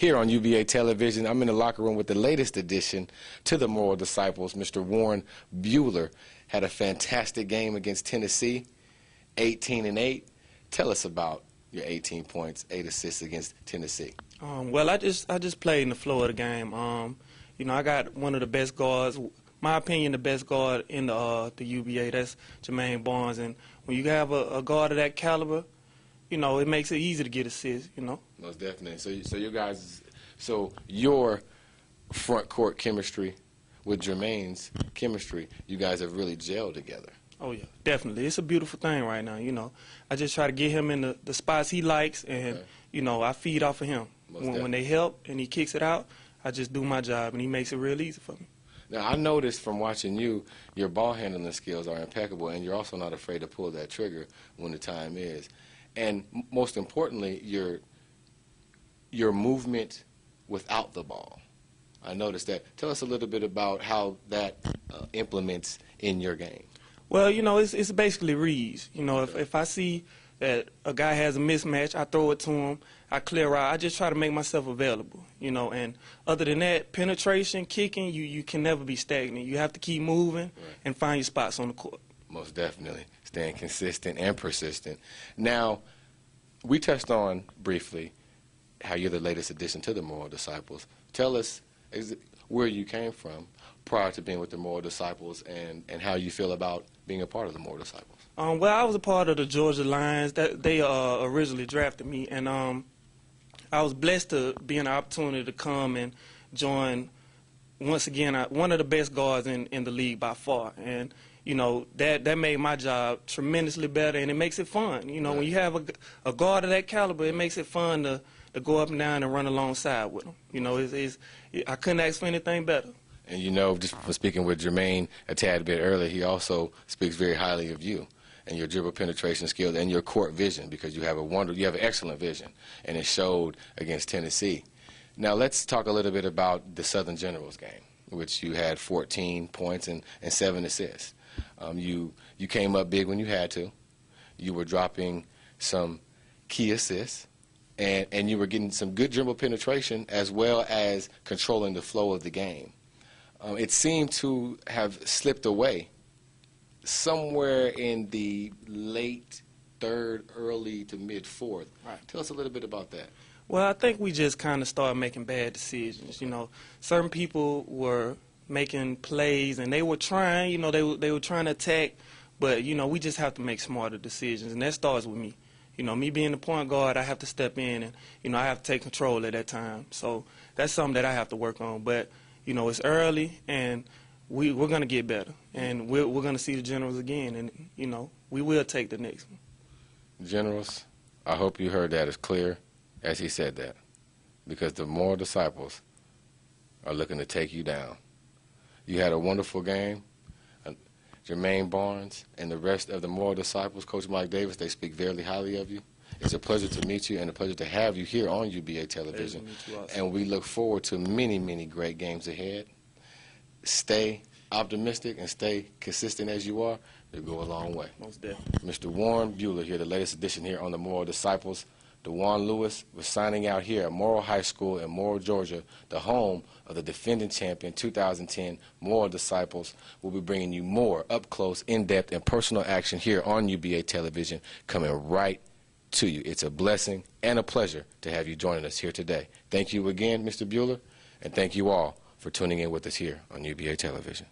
here on UBA Television. I'm in the locker room with the latest addition to the Moral Disciples. Mr. Warren Beaulah had a fantastic game against Tennessee, 18-8. Tell us about your 18 points, 8 assists against Tennessee. Well, I just played in the flow of the game. You know, I got one of the best guards, my opinion, the best guard in the UBA. That's Jermaine Barnes. And when you have a guard of that caliber, you know, it makes it easy to get assists, you know. Most definitely. So you guys, so your front court chemistry with Jermaine's chemistry, you guys have really gelled together. Oh, yeah, definitely. It's a beautiful thing right now, you know. I just try to get him in the spots he likes, and, you know, I feed off of him. When they help and he kicks it out, I just do my job, and he makes it real easy for me. Now, I noticed from watching you, your ball handling skills are impeccable, and you're also not afraid to pull that trigger when the time is. And most importantly, your movement without the ball. I noticed that. Tell us a little bit about how that implements in your game. Well, you know, it's basically reads. You know, if I see that a guy has a mismatch, I throw it to him, I clear out. I just try to make myself available, you know. And other than that, penetration, kicking, you can never be stagnant. You have to keep moving and find your spots on the court. Most definitely. Staying consistent and persistent. Now, we touched on briefly how you're the latest addition to the Moral Disciples. Tell us where you came from prior to being with the Moral Disciples and how you feel about being a part of the Moral Disciples. Well, I was a part of the Georgia Lions. They originally drafted me, and I was blessed to be an opportunity to come and join, once again, one of the best guards in the league by far. And, you know, that made my job tremendously better, and it makes it fun. You know, when you have a guard of that caliber, it makes it fun to go up and down and run alongside with them. You know, I couldn't ask for anything better. And, you know, just from speaking with Jermaine a tad bit earlier, he also speaks very highly of you and your dribble penetration skills and your court vision, because you have an excellent vision, and it showed against Tennessee. Now let's talk a little bit about the Southern Generals game, which you had 14 points and 7 assists. You came up big when you had to. You were dropping some key assists, and you were getting some good dribble penetration as well as controlling the flow of the game. It seemed to have slipped away somewhere in the late third, early to mid-fourth. Right. Tell us a little bit about that. Well, I think we just kind of started making bad decisions. You know, certain people were making plays, and they were trying, you know, they were trying to attack, but, you know, we just have to make smarter decisions, and that starts with me. You know, me being the point guard, I have to step in, and, you know, I have to take control at that time. So that's something that I have to work on. But, you know, it's early, and we're going to get better, and we're going to see the Generals again, and, you know, we will take the next one. Generals, I hope you heard that as clear as he said that, because the Moral Disciples are looking to take you down. You had a wonderful game. Jermaine Barnes and the rest of the Moral Disciples, Coach Mike Davis, they speak very highly of you. It's a pleasure to meet you and a pleasure to have you here on UBA Television. And we look forward to many, many great games ahead. Stay optimistic and stay consistent as you are. You'll go a long way. Most definitely. Mr. Warren Beaulah here, the latest edition here on the Moral Disciples. DeJuan Lewis was signing out here at Morrill High School in Morrill, Georgia, the home of the defending champion 2010 Moral Disciples. We'll be bringing you more up-close, in-depth, and personal action here on UBA Television, coming right to you. It's a blessing and a pleasure to have you joining us here today. Thank you again, Mr. Beaulah, and thank you all for tuning in with us here on UBA Television.